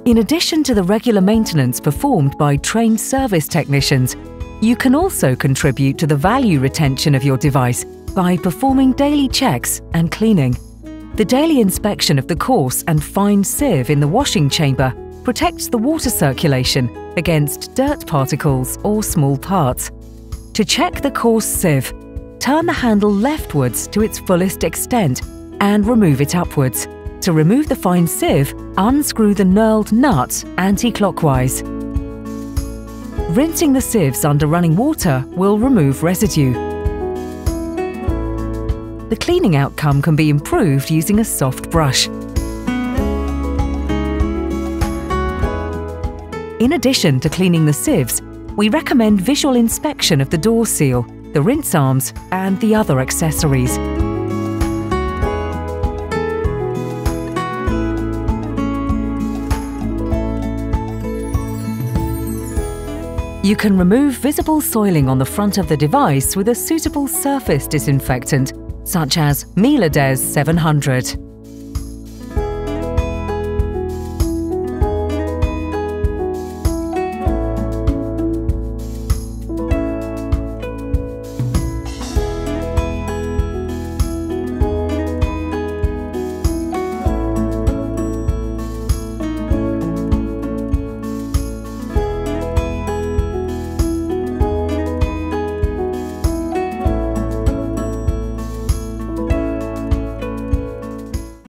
In addition to the regular maintenance performed by trained service technicians, you can also contribute to the value retention of your device by performing daily checks and cleaning. The daily inspection of the coarse and fine sieve in the washing chamber protects the water circulation against dirt particles or small parts. To check the coarse sieve, turn the handle leftwards to its fullest extent and remove it upwards. To remove the fine sieve, unscrew the knurled nut anti-clockwise. Rinsing the sieves under running water will remove residue. The cleaning outcome can be improved using a soft brush. In addition to cleaning the sieves, we recommend visual inspection of the door seal, the rinse arms, and the other accessories. You can remove visible soiling on the front of the device with a suitable surface disinfectant, such as MELAdes 700.